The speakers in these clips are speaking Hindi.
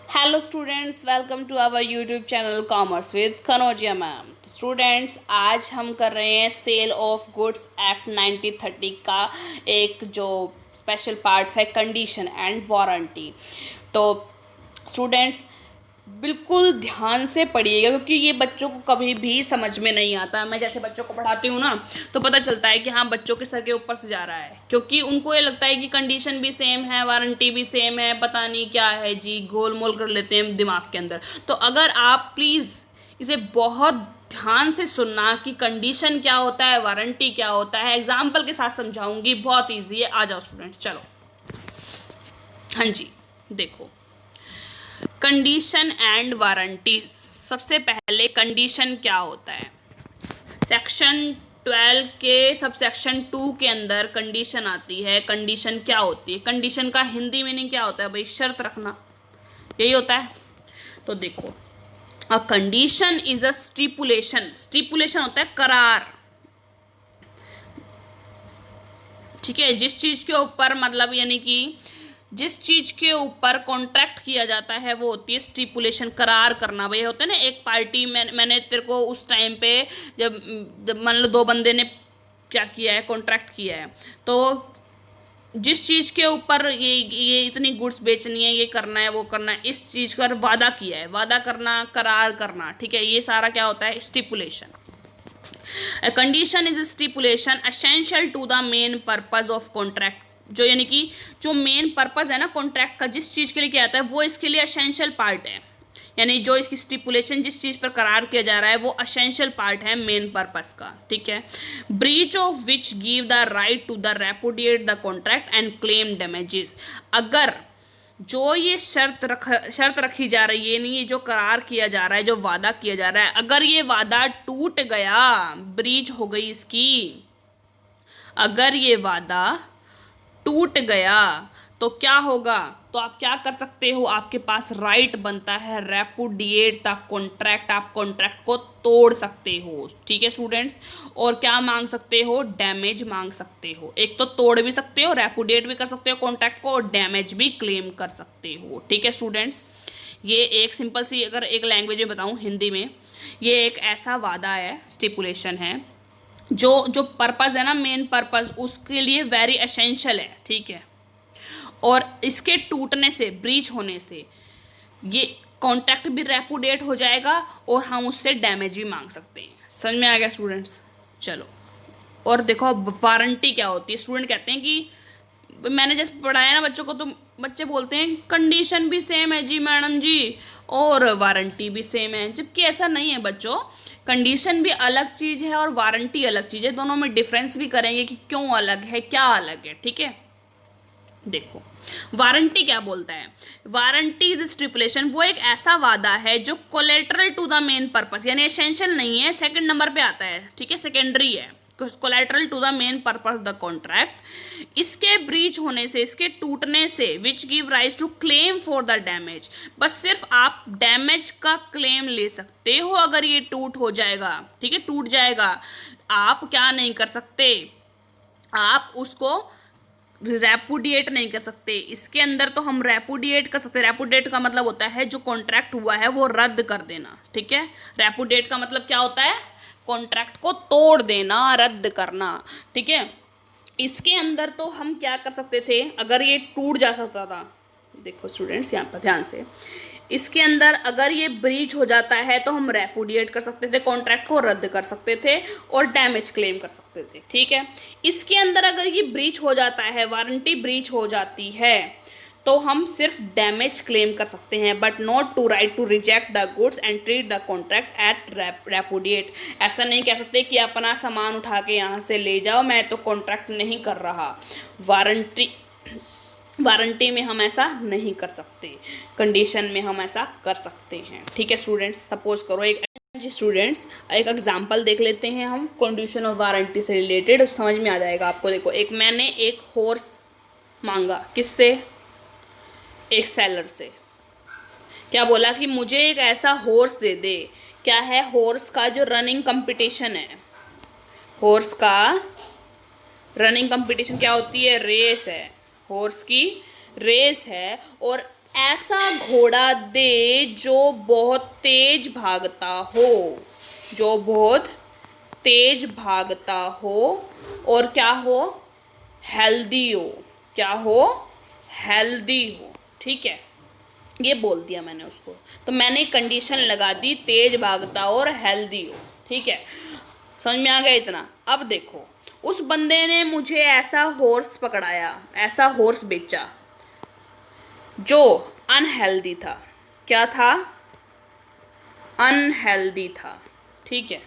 Hello students, welcome to our YouTube channel commerce with Kanaujia ma'am. Students, आज हम कर रहे हैं सेल ऑफ गुड्स एक्ट 1930 का एक जो स्पेशल पार्ट्स है कंडीशन एंड वारंटी। तो स्टूडेंट्स बिल्कुल ध्यान से पढ़िएगा, क्योंकि ये बच्चों को कभी भी समझ में नहीं आता। मैं जैसे बच्चों को पढ़ाती हूँ ना, तो पता चलता है कि हाँ, बच्चों के सर के ऊपर से जा रहा है, क्योंकि उनको ये लगता है कि कंडीशन भी सेम है, वारंटी भी सेम है, पता नहीं क्या है जी, गोल मोल कर लेते हैं दिमाग के अंदर। तो अगर आप प्लीज़ इसे बहुत ध्यान से सुनना कि कंडीशन क्या होता है, वारंटी क्या होता है। एग्जाम्पल के साथ समझाऊंगी, बहुत ईजी है। आ जाओ स्टूडेंट्स, चलो। हाँ जी, देखो, कंडीशन एंड वारंटीज। सबसे पहले कंडीशन क्या होता है। सेक्शन 12 के सब सेक्शन 2 के अंदर कंडीशन आती है। कंडीशन क्या होती है? कंडीशन का हिंदी मीनिंग क्या होता है भाई? शर्त रखना, यही होता है। तो देखो, a condition is a stipulation. Stipulation होता है करार, ठीक है। जिस चीज के ऊपर मतलब यानी कि जिस चीज के ऊपर कॉन्ट्रैक्ट किया जाता है वो होती है स्टिपुलेशन, करार करना। भाई होता है ना, एक पार्टी में मैंने तेरे को उस टाइम पे जब जब मान लो दो बंदे ने क्या किया है, कॉन्ट्रैक्ट किया है, तो जिस चीज के ऊपर ये इतनी गुड्स बेचनी है, ये करना है, वो करना है, इस चीज का वादा किया है। वादा करना, करार करना, ठीक है। ये सारा क्या होता है? Stipulation. A condition is a stipulation essential to the main purpose of contract। जो यानी कि जो मेन पर्पज है ना कॉन्ट्रैक्ट का, जिस चीज के लिए किया जाता है, वो इसके लिए असेंशियल पार्ट है। यानी जो इसकी स्टिपुलेशन, जिस चीज पर करार किया जा रहा है, वो असेंशियल पार्ट है मेन पर्पस का, ठीक है। Breach of which give the right to the repudiate the contract and claim damages. अगर जो ये शर्त रखी जा रही है, नहीं, ये जो करार किया जा रहा है, जो वादा किया जा रहा है, अगर ये वादा टूट गया, ब्रीच हो गई इसकी, अगर ये वादा टूट गया तो क्या होगा? तो आप क्या कर सकते हो? आपके पास राइट बनता है रेपुडिएट द कॉन्ट्रैक्ट। आप कॉन्ट्रैक्ट को तोड़ सकते हो, ठीक है स्टूडेंट्स। और क्या मांग सकते हो? डैमेज मांग सकते हो। एक तो तोड़ भी सकते हो, रेपुडिएट भी कर सकते हो कॉन्ट्रैक्ट को, और डैमेज भी क्लेम कर सकते हो, ठीक है स्टूडेंट्स। ये एक सिंपल सी, अगर एक लैंग्वेज में बताऊं हिंदी में, ये एक ऐसा वादा है, स्टिपुलेशन है, जो जो पर्पज़ है ना, मेन पर्पज़, उसके लिए वेरी एसेंशियल है, ठीक है। और इसके टूटने से, ब्रीच होने से, ये कॉन्ट्रैक्ट भी रेपुडिएट हो जाएगा और हम उससे डैमेज भी मांग सकते हैं। समझ में आ गया स्टूडेंट्स? चलो, और देखो वारंटी क्या होती है। स्टूडेंट कहते हैं कि मैंने जैसे पढ़ाया ना बच्चों को, तो बच्चे बोलते हैं कंडीशन भी सेम है जी मैडम जी, और वारंटी भी सेम है, जबकि ऐसा नहीं है बच्चों। कंडीशन भी अलग चीज़ है और वारंटी अलग चीज़ है। दोनों में डिफरेंस भी करेंगे कि क्यों अलग है, क्या अलग है, ठीक है। देखो, वारंटी क्या बोलता है। वारंटी इज स्टिपुलेशन, वो एक ऐसा वादा है जो collateral to the main purpose, यानी एसेंशियल नहीं है, सेकंड नंबर पे आता है, ठीक है, सेकेंडरी है। Collateral to the main purpose the contract. इसके ब्रीच होने से, इसके टूटने से, which give rise to claim for the damage. बस सिर्फ आप डैमेज का क्लेम ले सकते हो अगर ये टूट हो जाएगा, ठीक है, टूट जाएगा। आप क्या नहीं कर सकते? आप उसको रेपुडिएट नहीं कर सकते। इसके अंदर तो हम रेपुडिएट कर सकते हैं। रेपुडिएट का मतलब होता है जो कॉन्ट्रैक्ट हुआ है वो रद्द कर देना, ठीक है। रेपुडिएट का मतलब क्या होता है? कॉन्ट्रैक्ट को तोड़ देना, रद्द करना, ठीक है। इसके अंदर तो हम क्या कर सकते थे अगर ये टूट जा सकता था। देखो स्टूडेंट्स, यहाँ पर ध्यान से, इसके अंदर अगर ये ब्रीच हो जाता है तो हम रेपुडिएट कर सकते थे, कॉन्ट्रैक्ट को रद्द कर सकते थे और डैमेज क्लेम कर सकते थे, ठीक है। इसके अंदर अगर ये ब्रीच हो जाता है, वारंटी ब्रीच हो जाती है, तो हम सिर्फ डैमेज क्लेम कर सकते हैं, but not to right to reject the goods and treat the contract at repudiate. ऐसा नहीं कह सकते कि अपना सामान उठा के यहाँ से ले जाओ, मैं तो कॉन्ट्रैक्ट नहीं कर रहा। वारंटी में हम ऐसा नहीं कर सकते, कंडीशन में हम ऐसा कर सकते हैं, ठीक है स्टूडेंट्स। सपोज करो एक स्टूडेंट्स, एक एग्जांपल देख लेते हैं हम कंडीशन और वारंटी से रिलेटेड, समझ में आ जाएगा आपको। देखो, एक मैंने एक हॉर्स मांगा, किससे? एक सेलर से। क्या बोला कि मुझे एक ऐसा हॉर्स दे दे। क्या है? हॉर्स का जो रनिंग कंपटीशन है, हॉर्स का रनिंग कंपटीशन क्या होती है? रेस है, हॉर्स की रेस है। और ऐसा घोड़ा दे जो बहुत तेज भागता हो, जो बहुत तेज भागता हो और क्या हो, हेल्दी हो, क्या हो, हेल्दी हो। ठीक है, ये बोल दिया मैंने उसको, तो मैंने कंडीशन लगा दी तेज भागता हो और हेल्दी हो। ठीक है, समझ में आ गया इतना। अब देखो, उस बंदे ने मुझे ऐसा हॉर्स पकड़ाया, ऐसा हॉर्स बेचा जो अनहेल्दी था। क्या था, अनहेल्दी था। ठीक है,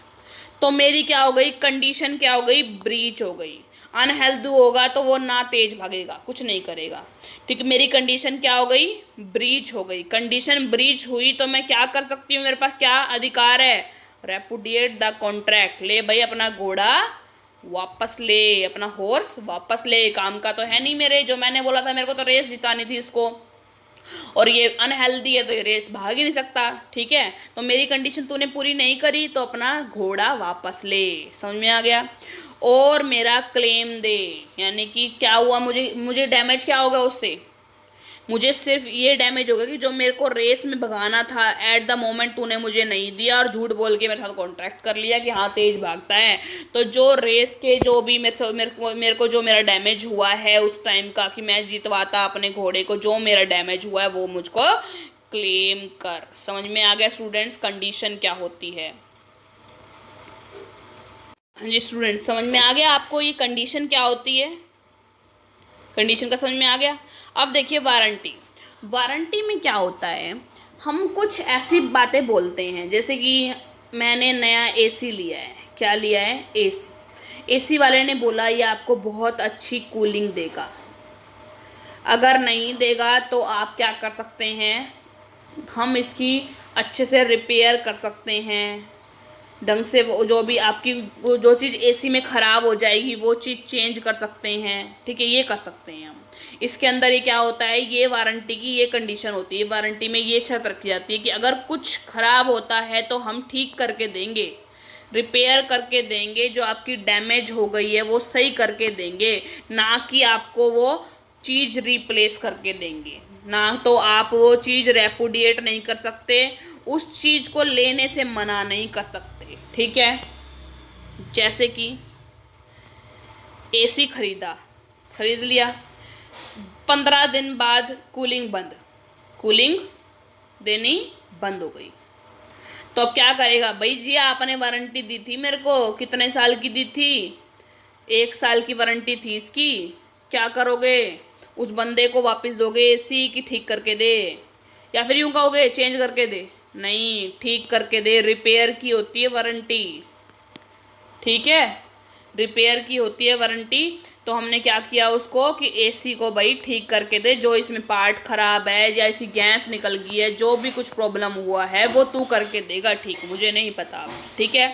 तो मेरी क्या हो गई कंडीशन, क्या हो गई, ब्रीच हो गई। अनहेल्दी होगा तो वो ना तेज भागेगा, कुछ नहीं करेगा। ठीक है, मेरी कंडीशन क्या हो गई, ब्रीच हो गई। कंडीशन ब्रीच हुई तो मैं क्या कर सकती हूँ, मेरे पास क्या अधिकार है, रेपुडिएट द कॉन्ट्रैक्ट। ले भाई अपना घोड़ा वापस ले, अपना हॉर्स वापस ले, काम का तो है नहीं मेरे, जो मैंने बोला था मेरे को तो रेस जितानी थी इसको, और ये अनहेल्दी है तो ये रेस भाग ही नहीं सकता। ठीक है, तो मेरी कंडीशन तूने पूरी नहीं करी तो अपना घोड़ा वापस ले। समझ में आ गया। और मेरा क्लेम दे, यानी कि क्या हुआ, मुझे मुझे डैमेज क्या होगा उससे, मुझे सिर्फ ये डैमेज होगा कि जो मेरे को रेस में भगाना था एट द मोमेंट तूने मुझे नहीं दिया और झूठ बोल के मेरे साथ कॉन्ट्रैक्ट कर लिया कि हाँ तेज भागता है। तो जो रेस के जो भी मेरे को जो मेरा डैमेज हुआ है उस टाइम का, कि मैं जितवाता अपने घोड़े को, जो मेरा डैमेज हुआ है वो मुझको क्लेम कर। समझ में आ गया स्टूडेंट्स कंडीशन क्या होती है। हाँ जी स्टूडेंट्स, समझ में आ गया आपको ये कंडीशन क्या होती है, कंडीशन का समझ में आ गया। अब देखिए वारंटी, वारंटी में क्या होता है, हम कुछ ऐसी बातें बोलते हैं जैसे कि मैंने नया एसी लिया है, क्या लिया है, एसी। एसी वाले ने बोला ये आपको बहुत अच्छी कूलिंग देगा, अगर नहीं देगा तो आप क्या कर सकते हैं, हम इसकी अच्छे से रिपेयर कर सकते हैं ढंग से, वो जो भी आपकी वो जो चीज़ एसी में ख़राब हो जाएगी वो चीज़ चेंज कर सकते हैं। ठीक है, ये कर सकते हैं हम। इसके अंदर ये क्या होता है, ये वारंटी की ये कंडीशन होती है, वारंटी में ये शर्त रखी जाती है कि अगर कुछ ख़राब होता है तो हम ठीक करके देंगे, रिपेयर करके देंगे, जो आपकी डैमेज हो गई है वो सही करके देंगे, ना कि आपको वो चीज़ रिप्लेस करके देंगे। ना तो आप वो चीज़ रेपुडिएट नहीं कर सकते, उस चीज़ को लेने से मना नहीं कर सकते। ठीक है, जैसे कि एसी खरीदा, खरीद लिया, 15 दिन बाद कूलिंग बंद, कूलिंग देनी बंद हो गई, तो अब क्या करेगा, भाई जी आपने वारंटी दी थी मेरे को, कितने साल की दी थी, 1 साल की वारंटी थी इसकी, क्या करोगे, उस बंदे को वापस दोगे एसी की ठीक करके दे, या फिर यूं कहोगे चेंज करके दे, नहीं ठीक करके दे, रिपेयर की होती है वारंटी। ठीक है, रिपेयर की होती है वारंटी। तो हमने क्या किया उसको कि एसी को भाई ठीक करके दे, जो इसमें पार्ट खराब है या ऐसी गैस निकल गई है, जो भी कुछ प्रॉब्लम हुआ है वो तू करके देगा, ठीक, मुझे नहीं पता। ठीक है,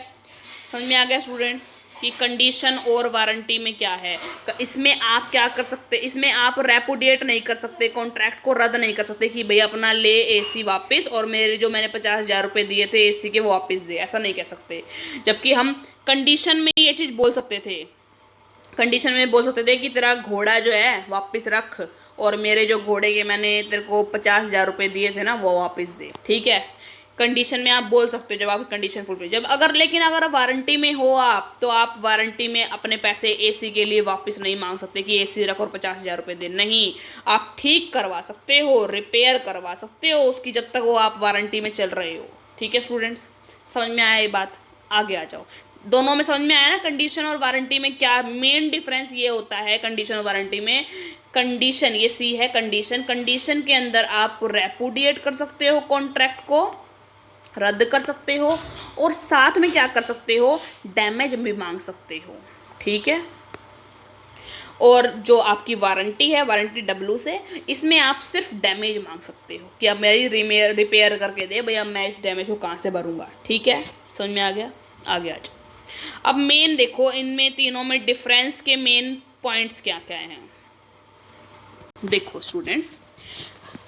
समझ में आ गया स्टूडेंट्स कि कंडीशन और वारंटी में क्या है। इसमें आप क्या कर सकते, इसमें आप रेपुडिएट नहीं कर सकते, कॉन्ट्रैक्ट को रद्द नहीं कर सकते कि भाई अपना ले एसी वापस और मेरे जो मैंने 50,000 रुपये दिए थे एसी के वो वापस दे, ऐसा नहीं कह सकते। जबकि हम कंडीशन में ये चीज़ बोल सकते थे, कंडीशन में बोल सकते थे कि तेरा घोड़ा जो है वापस रख और मेरे जो घोड़े के मैंने तेरे को 50,000 रुपये दिए थे ना वो वापस दे। ठीक है, कंडीशन में आप बोल सकते हो जब आप कंडीशन फुलफिल, जब अगर लेकिन अगर वारंटी में हो आप, तो आप वारंटी में अपने पैसे एसी के लिए वापस नहीं मांग सकते कि एसी रख और 50,000 रुपये दे, नहीं, आप ठीक करवा सकते हो, रिपेयर करवा सकते हो उसकी, जब तक वो आप वारंटी में चल रहे हो। ठीक है स्टूडेंट्स, समझ में आया ये बात, आगे आ जाओ। दोनों में समझ में आया ना, कंडीशन और वारंटी में क्या मेन डिफरेंस ये होता है, कंडीशन और वारंटी में, कंडीशन ये सी है कंडीशन, कंडीशन के अंदर आप रेपुडिएट कर सकते हो, कॉन्ट्रैक्ट को रद्द कर सकते हो, और साथ में क्या कर सकते हो, डैमेज भी मांग सकते हो। ठीक है, और जो आपकी वारंटी है, वारंटी डब्ल्यू से, इसमें आप सिर्फ डैमेज मांग सकते हो कि अब मेरी रिपेयर करके दे, भैया मैं इस डैमेज को कहाँ से भरूंगा। ठीक है, समझ में आ गया, आगे आ जाओ। अब मेन देखो इनमें तीनों में डिफरेंस के मेन पॉइंट्स क्या क्या हैं। देखो स्टूडेंट्स,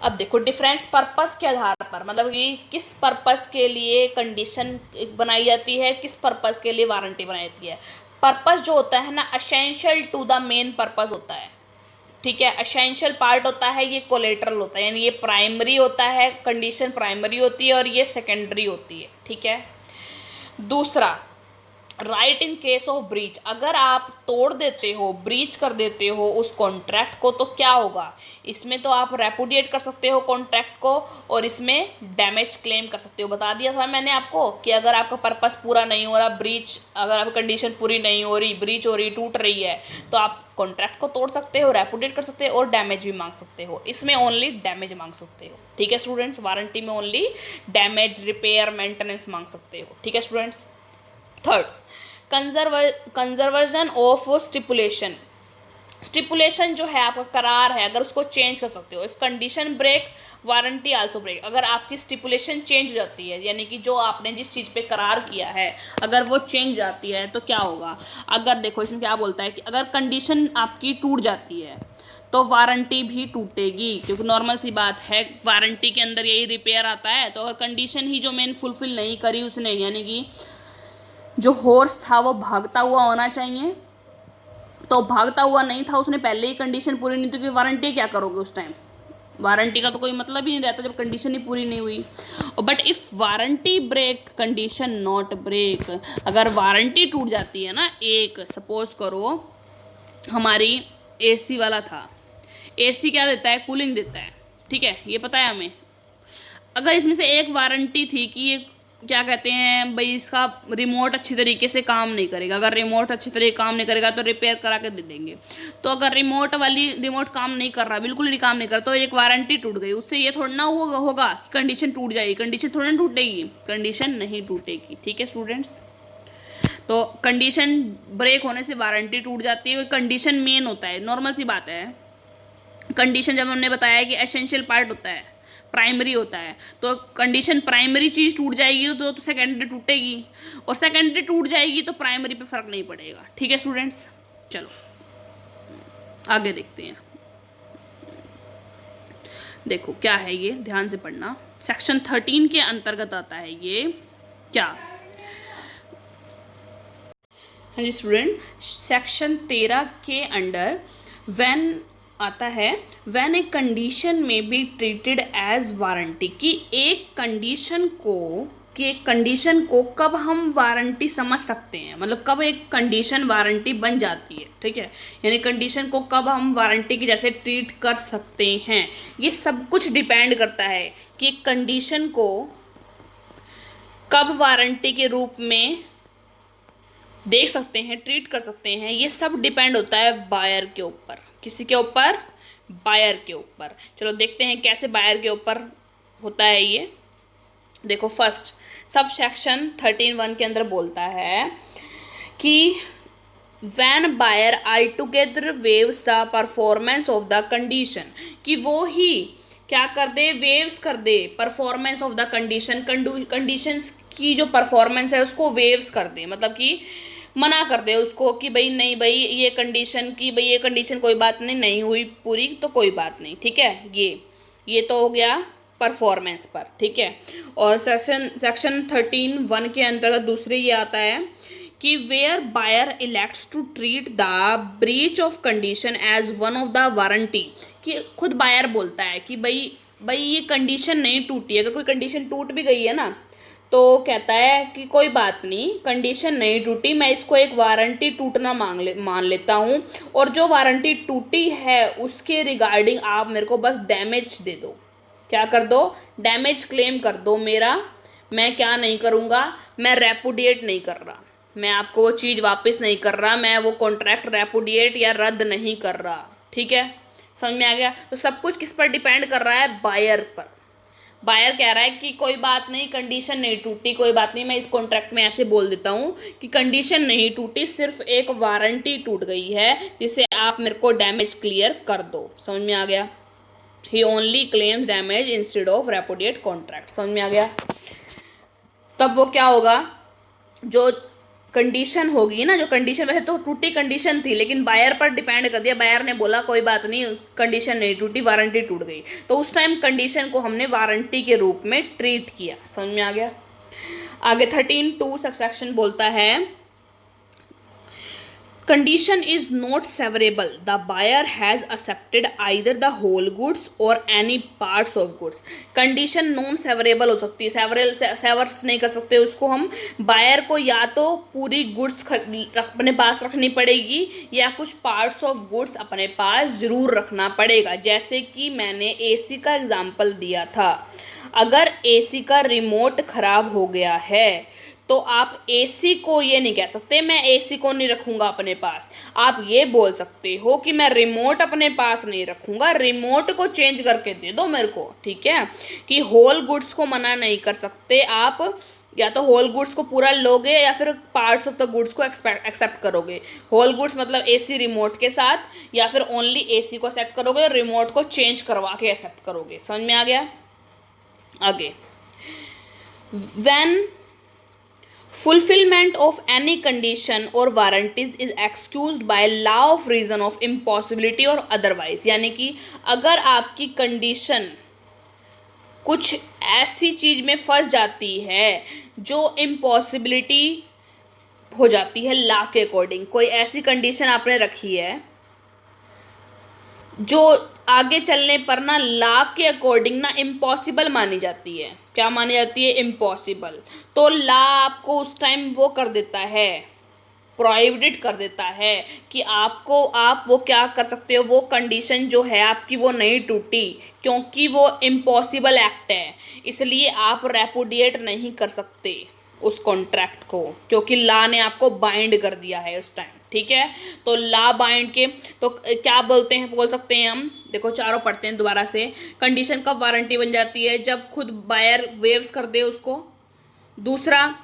अब देखो डिफरेंस पर्पस के आधार पर, मतलब कि किस पर्पस के लिए कंडीशन बनाई जाती है, किस पर्पस के लिए वारंटी बनाई जाती है। पर्पस जो होता है ना, essential to the main purpose होता है। ठीक है। एसेंशियल पार्ट होता है, ये कोलेटरल होता है, यानी ये प्राइमरी होता है, कंडीशन प्राइमरी होती है और ये सेकेंडरी होती है, ठीक है। दूसरा, right in case of breach, अगर आप तोड़ देते हो, ब्रीच कर देते हो उस कॉन्ट्रैक्ट को, तो क्या होगा, इसमें तो आप रेपुडिएट कर सकते हो कॉन्ट्रैक्ट को और इसमें डैमेज क्लेम कर सकते हो। बता दिया था मैंने आपको कि अगर आपका पर्पस पूरा नहीं हो रहा, ब्रीच, अगर आपकी कंडीशन पूरी नहीं हो रही, ब्रीच हो रही, टूट रही है, तो आप कॉन्ट्रैक्ट को तोड़ सकते हो, रेपुडिएट कर सकते हो और डैमेज भी मांग सकते हो। इसमें ओनली डैमेज मांग सकते हो, ठीक है स्टूडेंट्स। वारंटी में ओनली डैमेज, रिपेयर, मेंटेनेंस मांग सकते हो, ठीक है students. Thirds, conservation of stipulation, stipulation जो है आपका करार है, अगर उसको चेंज कर सकते हो। If condition break, warranty also break, अगर आपकी स्टिपुलेशन चेंज हो जाती है, यानी कि जो आपने जिस चीज़ पे करार किया है अगर वो चेंज जाती है तो क्या होगा। अगर देखो इसमें क्या बोलता है कि अगर कंडीशन आपकी टूट जाती है तो वारंटी भी टूटेगी, क्योंकि नॉर्मल सी बात है, वारंटी के अंदर यही रिपेयर आता है। तो अगर कंडीशन ही जो मैंने फुलफिल नहीं करी उसने, यानी कि जो हॉर्स था वो भागता हुआ होना चाहिए, तो भागता हुआ नहीं था, उसने पहले ही कंडीशन पूरी नहीं, तो वारंटी क्या करोगे उस टाइम, वारंटी का तो कोई मतलब ही नहीं रहता जब कंडीशन ही पूरी नहीं हुई। But if warranty break, condition not break, अगर वारंटी टूट जाती है ना, एक सपोज करो हमारी एसी वाला था, एसी क्या देता है, कूलिंग देता है, ठीक है, ये पता है हमें। अगर इसमें से एक वारंटी थी कि ये क्या कहते हैं भाई, इसका रिमोट अच्छी तरीके से काम नहीं करेगा, अगर रिमोट अच्छी तरीके काम नहीं करेगा तो रिपेयर करा के दे देंगे। तो अगर रिमोट काम नहीं कर रहा, बिल्कुल ही काम नहीं कर रहा, तो एक वारंटी टूट गई, उससे ये थोड़ा ना होगा कि कंडीशन टूट जाएगी, कंडीशन थोड़ा ना टूटेगी, कंडीशन नहीं टूटेगी, ठीक है स्टूडेंट्स। तो कंडीशन ब्रेक होने से वारंटी टूट जाती है, कंडीशन मेन होता है, नॉर्मल सी बात है। कंडीशन जब हमने बताया कि एसेंशियल पार्ट होता है, प्राइमरी होता है, तो कंडीशन प्राइमरी चीज़ टूट जाएगी तो सेकेंडरी टूटेगी, और सेकेंडरी टूट जाएगी तो प्राइमरी पे फर्क नहीं पड़ेगा, ठीक है स्टूडेंट्स। चलो आगे देखते हैं। देखो क्या है ये, ध्यान से पढ़ना, सेक्शन 13 के अंतर्गत आता है ये। क्या, हाँ जी स्टूडेंट, सेक्शन 13 के अंडर व्हेन आता है, व्हेन ए कंडीशन में बी ट्रीटेड एज वारंटी, कि एक कंडीशन को कब हम वारंटी समझ सकते हैं, मतलब कब एक कंडीशन वारंटी बन जाती है, ठीक है, यानी कंडीशन को कब हम वारंटी की जैसे ट्रीट कर सकते हैं। ये सब कुछ डिपेंड करता है कि कंडीशन को कब वारंटी के रूप में देख सकते हैं, ट्रीट कर सकते हैं, ये सब डिपेंड होता है बायर के ऊपर। किसी के ऊपर, बायर के ऊपर। चलो देखते हैं कैसे बायर के ऊपर होता है ये। देखो फर्स्ट सब सेक्शन 13(1) के अंदर बोलता है कि when buyer all together waives the performance of the condition, कि वो ही क्या कर दे, वेव्स कर दे performance of the condition, conditions की जो परफॉर्मेंस है उसको वेव्स कर दे, मतलब कि मना कर दे उसको कि भाई नहीं भाई ये कंडीशन कोई बात नहीं हुई पूरी तो कोई बात नहीं, ठीक है। ये तो हो गया परफॉर्मेंस पर, ठीक है। और सेक्शन 13(1) के अंतर्गत दूसरे ये आता है कि where buyer elects to treat the breach of condition as one of the warranty, कि खुद बायर बोलता है कि भाई ये कंडीशन नहीं टूटी, अगर कोई कंडीशन टूट भी गई है ना तो कहता है कि कोई बात नहीं, कंडीशन नहीं टूटी, मैं इसको एक वारंटी टूटना मान लेता हूँ, और जो वारंटी टूटी है उसके रिगार्डिंग आप मेरे को बस डैमेज दे दो, क्या कर दो, डैमेज क्लेम कर दो मेरा। मैं क्या नहीं करूँगा, मैं रेपुडिएट नहीं कर रहा, मैं आपको वो चीज़ वापस नहीं कर रहा, मैं वो कॉन्ट्रैक्ट रेपुडिएट या रद्द नहीं कर रहा, ठीक है, समझ में आ गया। तो सब कुछ किस पर डिपेंड कर रहा है, बायर पर। बायर कह रहा है कि कोई बात नहीं, कंडीशन नहीं टूटी, कोई बात नहीं, मैं इस कॉन्ट्रैक्ट में ऐसे बोल देता हूँ कि कंडीशन नहीं टूटी, सिर्फ एक वारंटी टूट गई है जिसे आप मेरे को डैमेज क्लियर कर दो, समझ में आ गया। He only claims damage instead of repudiate contract, समझ में आ गया। तब वो क्या होगा, जो कंडीशन होगी ना, जो कंडीशन वैसे तो टूटी कंडीशन थी लेकिन बायर पर डिपेंड कर दिया, बायर ने बोला कोई बात नहीं कंडीशन नहीं टूटी, वारंटी टूट गई, तो उस टाइम कंडीशन को हमने वारंटी के रूप में ट्रीट किया, समझ में आ गया। आगे 13(2) सबसेक्शन बोलता है condition is not severable, the buyer has accepted either the whole goods or any parts of goods. condition non severable हो सकती है, सेवर्स नहीं कर सकते उसको हम। बायर को या तो पूरी गुड्स अपने पास रखनी पड़ेगी या कुछ पार्ट्स ऑफ गुड्स अपने पास ज़रूर रखना पड़ेगा। जैसे कि मैंने एसी का एग्जांपल दिया था, अगर एसी का रिमोट ख़राब हो गया है तो आप एसी को ये नहीं कह सकते मैं एसी को नहीं रखूँगा अपने पास, आप ये बोल सकते हो कि मैं रिमोट अपने पास नहीं रखूँगा, रिमोट को चेंज करके दे दो मेरे को। ठीक है, कि होल गुड्स को मना नहीं कर सकते आप, या तो होल गुड्स को पूरा लोगे या फिर पार्ट्स ऑफ द गुड्स को एक्सेप्ट करोगे। होल गुड्स मतलब एसी रिमोट के साथ, या फिर ओनली एसी को एक्सेप्ट करोगे और रिमोट को चेंज करवा के एक्सेप्ट करोगे। समझ में आ गया? आगे, when fulfillment of any condition or warranties is excused by law of reason of impossibility or otherwise, यानी कि अगर आपकी कंडीशन कुछ ऐसी चीज़ में फंस जाती है जो इम्पॉसिबिलिटी हो जाती है लॉ के अकॉर्डिंग, कोई ऐसी कंडीशन आपने रखी है जो आगे चलने पर ना लॉ के अकॉर्डिंग ना इम्पॉसिबल मानी जाती है। क्या मानी जाती है? इम्पॉसिबल। तो लॉ आपको उस टाइम वो कर देता है, प्रोहिबिटेड कर देता है कि आप वो क्या कर सकते हो, वो कंडीशन जो है आपकी वो नहीं टूटी क्योंकि वो इम्पॉसिबल एक्ट है, इसलिए आप रेपुडिएट नहीं कर सकते उस कॉन्ट्रैक्ट को, क्योंकि लॉ ने आपको बाइंड कर दिया है उस टाइम। ठीक है, तो लॉ बाइंड के तो क्या बोल सकते हैं हम, देखो चारों पढ़ते हैं दोबारा से। कंडीशन कब वारंटी बन जाती है? जब खुद बायर वेव्स कर दे उसको। दूसरा,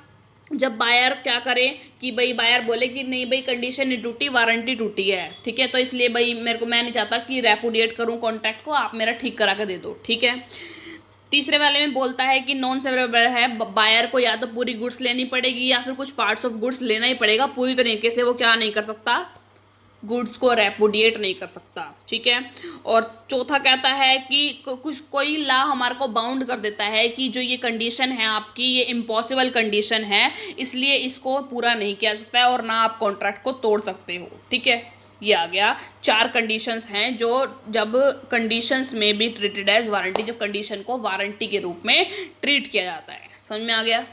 जब बायर क्या करे कि भाई बायर बोले कि नहीं भाई कंडीशन नहीं टूटी, वारंटी टूटी है। ठीक है, तो इसलिए भाई मैं नहीं चाहता कि रेपुडिएट करूं कॉन्ट्रैक्ट को, आप मेरा ठीक करा के दे दो। ठीक है, तीसरे वाले में बोलता है कि नॉन सेवरेबल है, बायर को या तो पूरी गुड्स लेनी पड़ेगी या फिर कुछ पार्ट्स ऑफ गुड्स लेना ही पड़ेगा, पूरी तरीके से वो क्या नहीं कर सकता, गुड्स को रेपुडिएट नहीं कर सकता। ठीक है, और चौथा कहता है कि कोई लॉ हमारे को बाउंड कर देता है कि जो ये कंडीशन है आपकी, ये इम्पॉसिबल कंडीशन है, इसलिए इसको पूरा नहीं किया सकता है और ना आप कॉन्ट्रैक्ट को तोड़ सकते हो। ठीक है, ये आ गया। 4 कंडीशंस हैं जो जब कंडीशंस में भी ट्रीटेड एज वारंटी, जब कंडीशन को वारंटी के रूप में ट्रीट किया जाता है। समझ में आ गया?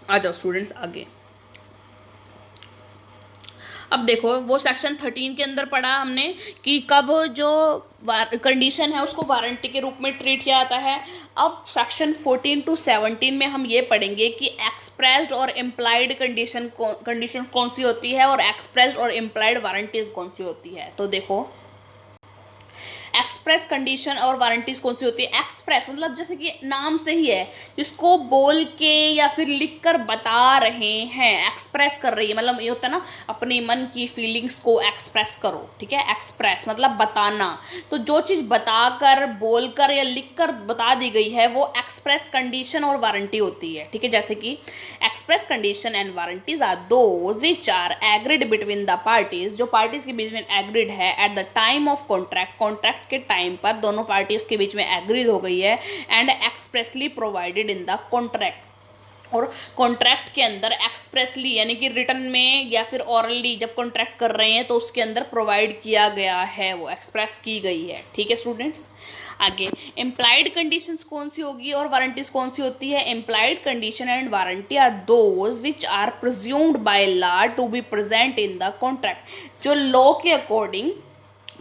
आ जाओ स्टूडेंट्स आगे। अब देखो वो सेक्शन 13 के अंदर पढ़ा हमने कि कब जो कंडीशन है उसको वारंटी के रूप में ट्रीट किया जाता है। अब सेक्शन 14 to 17 में हम ये पढ़ेंगे कि एक्सप्रेस्ड और इम्प्लाइड कंडीशन कौन सी होती है और एक्सप्रेस्ड और इम्प्लाइड वारंटीज कौन सी होती है। तो देखो एक्सप्रेस कंडीशन और वारंटीज कौन सी होती है। एक्सप्रेस मतलब जैसे कि नाम से ही है, जिसको बोल के या फिर लिख कर बता रहे हैं, एक्सप्रेस कर रही है, मतलब ये होता है ना अपने मन की फीलिंग्स को एक्सप्रेस करो। ठीक है, एक्सप्रेस मतलब बताना, तो जो चीज़ बताकर, बोलकर या लिख कर बता दी गई है वो एक्सप्रेस कंडीशन और वारंटी होती है। ठीक है, जैसे कि express condition and warranties are those which are agreed between the parties, जो पार्टीज के बीच में एग्रीड है at the time of contract के टाइम पर दोनों पार्टीज के बीच में एग्री हो गई है, and expressly provided in the contract, और कॉन्ट्रैक्ट के अंदर एक्सप्रेसली यानी कि रिटर्न में या फिर ऑरली जब कॉन्ट्रैक्ट कर रहे हैं तो उसके अंदर प्रोवाइड किया गया है, वो एक्सप्रेस की गई है। ठीक है स्टूडेंट्स, आगे इम्प्लाइड कंडीशंस कौन सी होगी और वारंटीज कौन सी होती है। Implied condition and warranty are those which are presumed by law to be present in the contract, जो लॉ के अकॉर्डिंग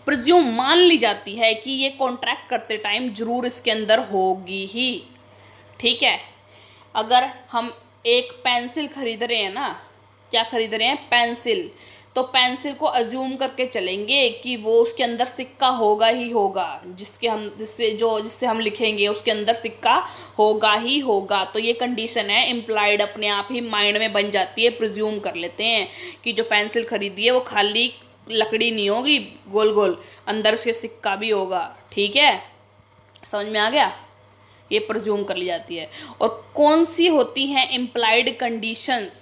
प्रिज्यूम मान ली जाती है कि ये कॉन्ट्रैक्ट करते टाइम जरूर इसके अंदर होगी ही। ठीक है, अगर हम एक पेंसिल खरीद रहे हैं ना, क्या खरीद रहे हैं, पेंसिल, तो पेंसिल को अज्यूम करके चलेंगे कि वो उसके अंदर सिक्का होगा ही होगा, जिससे हम लिखेंगे उसके अंदर सिक्का होगा ही होगा। तो ये कंडीशन है, इम्प्लाइड अपने आप ही माइंड में बन जाती है, प्रिज्यूम कर लेते हैं कि जो पेंसिल खरीदी है वो खाली लकड़ी नहीं होगी गोल गोल, अंदर उसके सिक्का भी होगा। ठीक है, समझ में आ गया, ये प्रिज्यूम कर ली जाती है। और कौन सी होती हैं इम्प्लाइड कंडीशंस।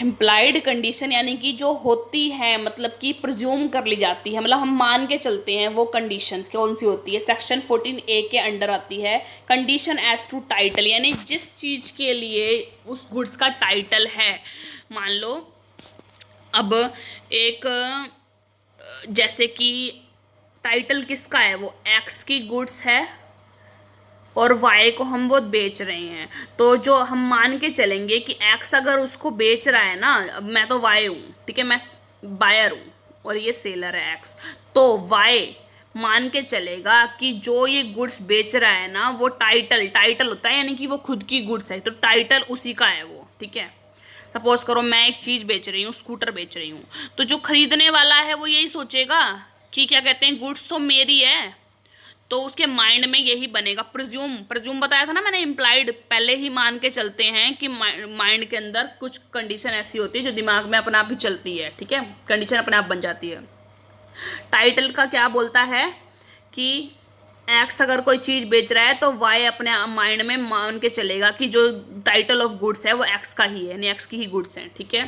इम्प्लाइड कंडीशन यानी कि जो होती है, मतलब कि प्रिज्यूम कर ली जाती है, मतलब हम मान के चलते हैं, वो कंडीशंस कौन सी होती है। सेक्शन 14A के अंडर आती है कंडीशन एज टू टाइटल, यानी जिस चीज़ के लिए उस गुड्स का टाइटल है। मान लो अब एक जैसे कि टाइटल किसका है, वो एक्स की गुड्स है और वाई को हम वो बेच रहे हैं, तो जो हम मान के चलेंगे कि एक्स अगर उसको बेच रहा है ना, अब मैं तो वाई हूँ, ठीक है, मैं बायर हूँ और ये सेलर है एक्स, तो वाई मान के चलेगा कि जो ये गुड्स बेच रहा है ना वो टाइटल टाइटल होता है, यानी कि वो खुद की गुड्स है, तो टाइटल उसी का है वो, ठीक है। सपोज करो मैं एक चीज बेच रही हूँ, स्कूटर बेच रही हूँ, तो जो खरीदने वाला है वो यही सोचेगा कि क्या कहते हैं, गुड्स तो मेरी है, तो उसके माइंड में यही बनेगा। प्रिज्यूम प्रिज्यूम बताया था ना मैंने, इम्प्लाइड, पहले ही मान के चलते हैं कि माइंड के अंदर कुछ कंडीशन ऐसी होती है जो दिमाग में अपने आप ही चलती है, ठीक है, कंडीशन अपने आप बन जाती है। टाइटल का क्या बोलता है कि एक्स अगर कोई चीज बेच रहा है तो वाई अपने माइंड में मान के चलेगा कि जो टाइटल ऑफ गुड्स है वो एक्स का ही है, यानी एक्स की ही गुड्स हैं, ठीक है।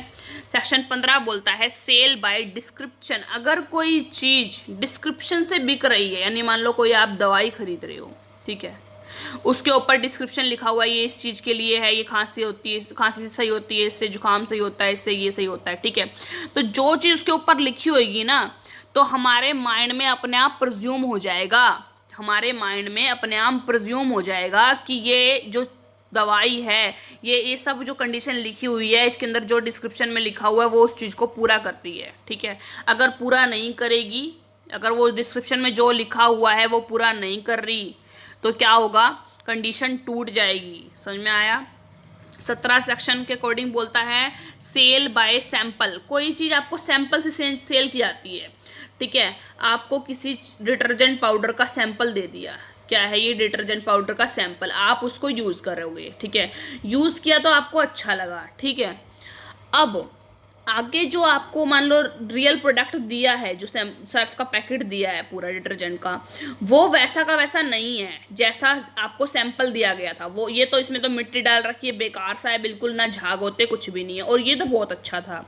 सेक्शन 15 बोलता है सेल बाय डिस्क्रिप्शन। अगर कोई चीज डिस्क्रिप्शन से बिक रही है, यानी मान लो कोई आप दवाई खरीद रहे हो, ठीक है, उसके ऊपर डिस्क्रिप्शन लिखा हुआ है ये इस चीज़ के लिए है, ये खांसी होती है, खांसी से सही होती है, इससे जुकाम सही होता है, इससे ये सही होता है, ठीक है। तो जो चीज़ उसके ऊपर लिखी होगी ना, तो हमारे माइंड में अपने आप प्रज्यूम हो जाएगा, हमारे माइंड में अपने आप प्रज्यूम हो जाएगा कि ये जो दवाई है, ये सब जो कंडीशन लिखी हुई है इसके अंदर जो डिस्क्रिप्शन में लिखा हुआ है वो उस चीज़ को पूरा करती है, ठीक है। अगर पूरा नहीं करेगी, अगर वो डिस्क्रिप्शन में जो लिखा हुआ है वो पूरा नहीं कर रही, तो क्या होगा, कंडीशन टूट जाएगी। समझ में आया। 17 सेक्शन के अकॉर्डिंग बोलता है सेल बाय सैंपल। कोई चीज़ आपको सैंपल से सेल की जाती है, ठीक है। आपको किसी डिटर्जेंट पाउडर का सैंपल दे दिया, क्या है ये, डिटर्जेंट पाउडर का सैंपल, आप उसको यूज़ करोगे, ठीक है, यूज़ किया तो आपको अच्छा लगा, ठीक है। अब आगे जो आपको मान लो रियल प्रोडक्ट दिया है, जो सर्फ का पैकेट दिया है पूरा डिटर्जेंट का, वो वैसा का वैसा नहीं है जैसा आपको सैंपल दिया गया था। वो ये तो इसमें तो मिट्टी डाल रखी है, बेकार सा है बिल्कुल, ना झाग होते कुछ भी नहीं है, और ये तो बहुत अच्छा था।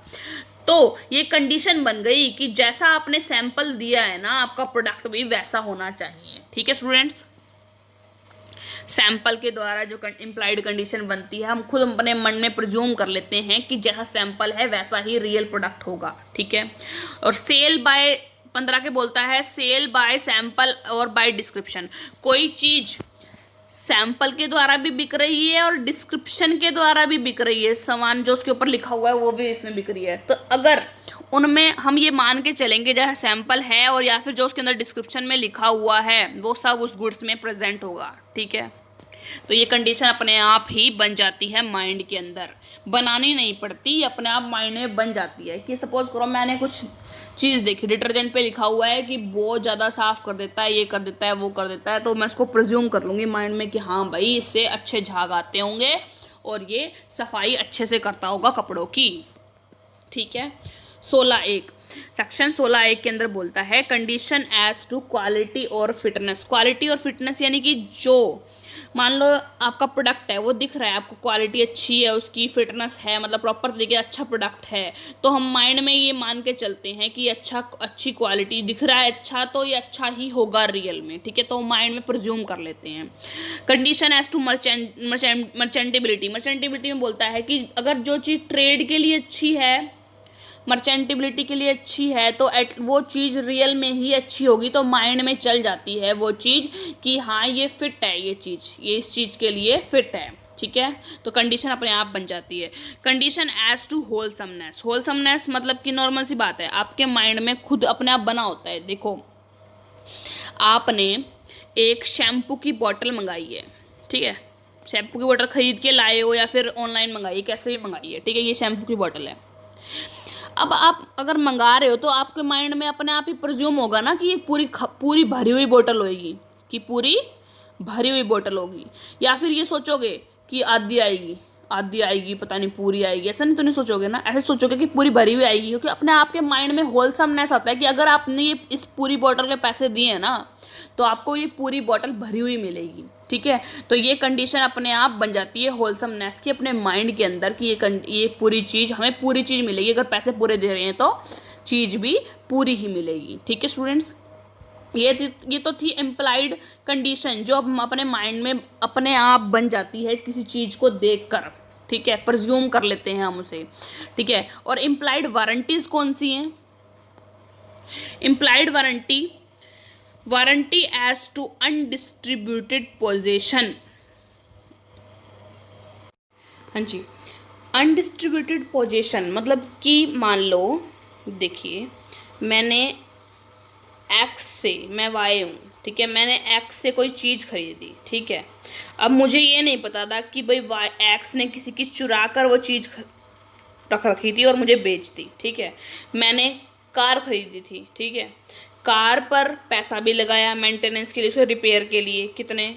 तो ये कंडीशन बन गई कि जैसा आपने सैंपल दिया है ना, आपका प्रोडक्ट भी वैसा होना चाहिए, ठीक है स्टूडेंट्स। सैंपल के द्वारा जो इम्प्लाइड कंडीशन बनती है, हम खुद अपने मन में प्रिज्यूम कर लेते हैं कि जैसा सैंपल है वैसा ही रियल प्रोडक्ट होगा, ठीक है। और सेल बाय 15 के बोलता है सेल बाय सैंपल और बाय डिस्क्रिप्शन। कोई चीज़ सैंपल के द्वारा भी बिक रही है और डिस्क्रिप्शन के द्वारा भी बिक रही है, सामान जो उसके ऊपर लिखा हुआ है वो भी इसमें बिक रही है, तो अगर उनमें हम ये मान के चलेंगे जैसा सैंपल है और या फिर जो उसके अंदर डिस्क्रिप्शन में लिखा हुआ है वो सब उस गुड्स में प्रेजेंट होगा, ठीक है। तो ये कंडीशन अपने आप ही बन जाती है माइंड के अंदर, बनानी नहीं पड़ती, अपने आप माइंड में बन जाती है। कि सपोज करो मैंने कुछ चीज़ देखी, डिटर्जेंट पे लिखा हुआ है कि बहुत ज़्यादा साफ़ कर देता है, ये कर देता है, वो कर देता है, तो मैं इसको प्रिज्यूम कर लूँगी माइंड में कि हाँ भाई इससे अच्छे झाग आते होंगे और ये सफाई अच्छे से करता होगा कपड़ों की, ठीक है। 16(1) सेक्शन 16(1) के अंदर बोलता है कंडीशन एज टू क्वालिटी और फिटनेस। क्वालिटी और फिटनेस यानी कि जो मान लो आपका प्रोडक्ट है वो दिख रहा है आपको, क्वालिटी अच्छी है उसकी, फिटनेस है, मतलब प्रॉपर तरीके अच्छा प्रोडक्ट है, तो हम माइंड में ये मान के चलते हैं कि अच्छी क्वालिटी दिख रहा है, अच्छा तो ये अच्छा ही होगा रियल में, ठीक है, तो माइंड में प्रिज्यूम कर लेते हैं। Condition as to merchantability. Merchantability में बोलता है कि अगर जो चीज़ ट्रेड के लिए अच्छी है, मर्चेंटेबिलिटी के लिए अच्छी है, तो वो चीज़ रियल में ही अच्छी होगी, तो माइंड में चल जाती है वो चीज़ कि हाँ ये फिट है, ये चीज़ ये इस चीज़ के लिए फिट है, ठीक है। तो कंडीशन अपने आप बन जाती है। Condition as to wholesomeness. Wholesomeness मतलब कि नॉर्मल सी बात है, आपके माइंड में खुद अपने आप बना होता है। देखो आपने एक शैम्पू की बॉटल मंगाई है, ठीक है, शैम्पू की बॉटल खरीद के लाए हो या फिर ऑनलाइन मंगाई है, कैसे भी मंगाई है, ठीक है, ये शैम्पू की बॉटल है। अब आप अगर मंगा रहे हो तो आपके माइंड में अपने आप ही प्रिज्यूम होगा ना कि ये पूरी भरी हुई बोतल होगी, कि पूरी भरी हुई बोतल होगी, या फिर ये सोचोगे कि आधी आएगी पता नहीं पूरी आएगी, ऐसा नहीं तो नहीं सोचोगे ना, ऐसे सोचोगे कि पूरी भरी हुई आएगी, क्योंकि अपने आप के माइंड में होलसमनेस आता है कि अगर आपने ये इस पूरी बोतल के पैसे दिए हैं ना तो आपको ये पूरी बोतल भरी हुई मिलेगी, ठीक है। तो ये कंडीशन अपने आप बन जाती है होलसमनेस की अपने माइंड के अंदर कि ये पूरी चीज़, हमें पूरी चीज़ मिलेगी, अगर पैसे पूरे दे रहे हैं तो चीज़ भी पूरी ही मिलेगी, ठीक है स्टूडेंट्स। ये तो थी इम्प्लाइड कंडीशन जो हम अपने माइंड में अपने आप बन जाती है किसी चीज़ को देखकर, ठीक है, प्रज्यूम कर लेते हैं हम उसे, ठीक है। और इम्प्लाइड वारंटीज कौन सी हैं? Implied warranty as to undistributed possession. हाँ जी, अनडिस्ट्रीब्यूटेड पोजेशन मतलब कि मान लो, देखिए मैंने एक्स से, मैं वाई हूँ, ठीक है, मैंने एक्स से कोई चीज़ खरीदी, ठीक है। अब मुझे ये नहीं पता था कि भाई वाई एक्स ने किसी की चुरा कर वो चीज़ रख रखी थी और मुझे बेच दी, ठीक है। मैंने कार खरीदी थी, ठीक है, कार पर पैसा भी लगाया मेंटेनेंस के लिए, उसके रिपेयर के लिए, कितने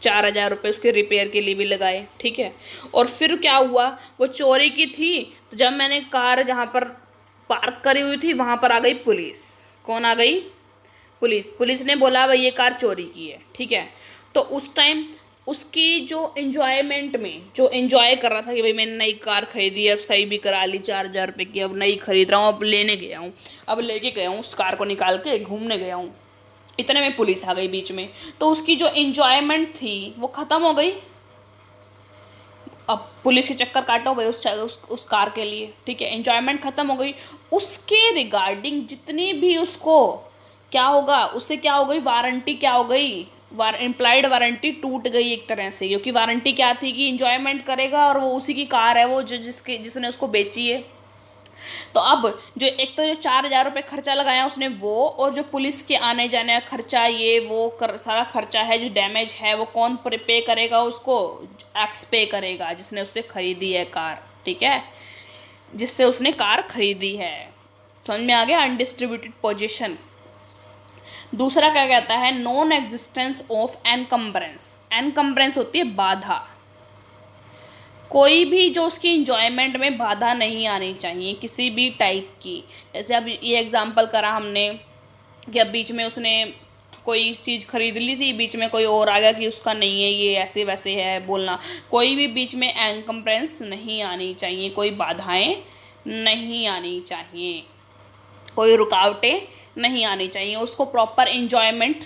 4,000 रुपये उसके रिपेयर के लिए भी लगाए, ठीक है। और फिर क्या हुआ, वो चोरी की थी, तो जब मैंने कार जहाँ पर पार्क करी हुई थी वहाँ पर आ गई पुलिस। कौन आ गई? पुलिस ने बोला भाई ये कार चोरी की है, ठीक है। तो उस टाइम उसकी जो एंजॉयमेंट में जो एंजॉय कर रहा था कि भाई मैंने नई कार खरीदी, अब सही भी करा ली 4,000 रुपये की, अब नई खरीद रहा हूँ, अब लेने गया हूँ, अब लेके गया हूँ उस कार को निकाल के घूमने गया हूँ, इतने में पुलिस आ गई बीच में, तो उसकी जो एंजॉयमेंट थी वो ख़त्म हो गई। अब पुलिस के चक्कर काटो भाई उस कार के लिए, ठीक है, एंजॉयमेंट ख़त्म हो गई। उसके रिगार्डिंग जितनी भी उसको क्या होगा, उससे क्या हो गई, वारंटी क्या हो गई, इम्प्लाइड वारंटी टूट गई एक तरह से, क्योंकि वारंटी क्या थी कि एंजॉयमेंट करेगा और वो उसी की कार है वो जिसने उसको बेची है। तो अब जो एक तो जो 4,000 रुपये खर्चा लगाया उसने वो, और जो पुलिस के आने जाने का खर्चा, ये वो सारा खर्चा है जो डैमेज है वो कौन पे करेगा, उसको एक्स पे करेगा जिसने उससे खरीदी है कार, ठीक है, जिससे उसने कार खरीदी है। समझ में आ गया अनडिस्ट्रीब्यूटेड पोजीशन। दूसरा क्या कहता है, non existence of encumbrance. Encumbrance होती है बाधा, कोई भी जो उसकी इंजॉयमेंट में बाधा नहीं आनी चाहिए किसी भी टाइप की। जैसे अब ये एग्जांपल करा हमने कि अब बीच में उसने कोई चीज़ खरीद ली थी, बीच में कोई और आ गया कि उसका नहीं है, ये ऐसे वैसे है बोलना, कोई भी बीच में एनकम्बरेंस नहीं आनी चाहिए, कोई बाधाएं नहीं आनी चाहिए, कोई रुकावटें नहीं आनी चाहिए, उसको प्रॉपर एंजॉयमेंट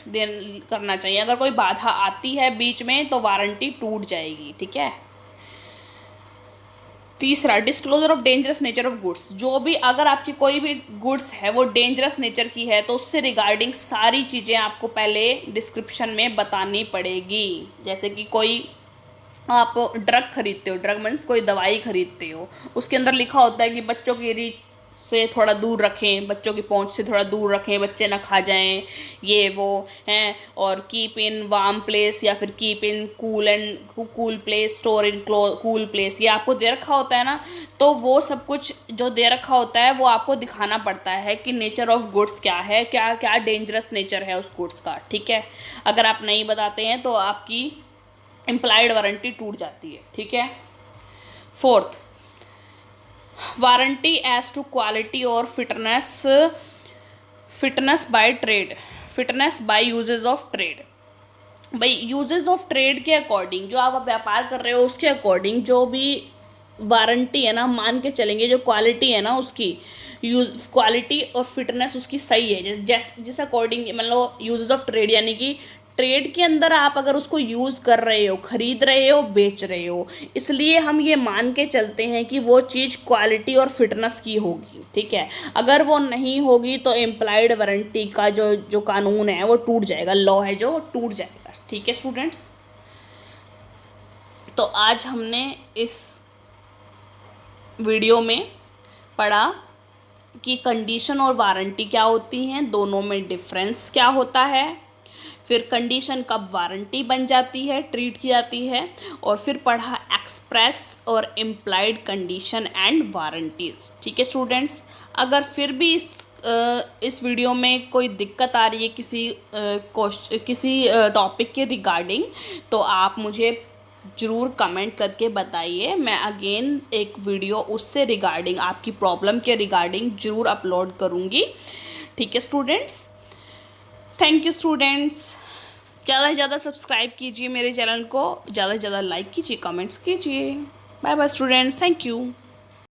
करना चाहिए। अगर कोई बाधा आती है बीच में तो वारंटी टूट जाएगी, ठीक है। तीसरा, disclosure of dangerous nature of goods. जो भी अगर आपकी कोई भी गुड्स है वो डेंजरस नेचर की है तो उससे रिगार्डिंग सारी चीज़ें आपको पहले डिस्क्रिप्शन में बतानी पड़ेगी। जैसे कि कोई आप ड्रग खरीदते हो, ड्रग मीन्स कोई दवाई खरीदते हो, उसके अंदर लिखा होता है कि बच्चों की रीच से थोड़ा दूर रखें, बच्चों की पहुंच से थोड़ा दूर रखें, बच्चे ना खा जाएं, ये वो हैं, और कीप इन वार्म प्लेस या फिर keep in cool place, store in cool place, ये आपको दे रखा होता है ना। तो वो सब कुछ जो दे रखा होता है वो आपको दिखाना पड़ता है कि नेचर ऑफ गुड्स क्या है, क्या क्या डेंजरस नेचर है उस गुड्स का, ठीक है। अगर आप नहीं बताते हैं तो आपकी इम्प्लाइड वारंटी टूट जाती है, ठीक है। Fourth, warranty as to quality और fitness by trade, fitness by usages of trade. भाई यूजेस ऑफ ट्रेड के अकॉर्डिंग, जो आप व्यापार कर रहे हो उसके अकॉर्डिंग जो भी वारंटी है ना, मान के चलेंगे जो क्वालिटी है ना उसकी, क्वालिटी और फिटनेस उसकी सही है, जिस अकॉर्डिंग मतलब यूजेस ऑफ ट्रेड, यानी कि ट्रेड के अंदर आप अगर उसको यूज़ कर रहे हो, खरीद रहे हो, बेच रहे हो, इसलिए हम ये मान के चलते हैं कि वो चीज़ क्वालिटी और फिटनेस की होगी, ठीक है। अगर वो नहीं होगी तो एम्प्लॉयड वारंटी का जो कानून है वो टूट जाएगा, लॉ है जो टूट जाएगा, ठीक है स्टूडेंट्स। तो आज हमने इस वीडियो में पढ़ा कि कंडीशन और वारंटी क्या होती हैं, दोनों में डिफरेंस क्या होता है, फिर कंडीशन कब वारंटी बन जाती है, ट्रीट की जाती है, और फिर पढ़ा एक्सप्रेस और इम्प्लाइड कंडीशन एंड वारंटीज़, ठीक है स्टूडेंट्स। अगर फिर भी इस वीडियो में कोई दिक्कत आ रही है किसी टॉपिक के रिगार्डिंग, तो आप मुझे ज़रूर कमेंट करके बताइए, मैं अगेन एक वीडियो उससे रिगार्डिंग, आपकी प्रॉब्लम के रिगार्डिंग ज़रूर अपलोड करूँगी, ठीक है स्टूडेंट्स। Thank you students. ज़्यादा से ज़्यादा सब्सक्राइब कीजिए मेरे चैनल को, ज़्यादा से ज़्यादा लाइक कीजिए, कमेंट्स कीजिए। Bye bye students, thank you.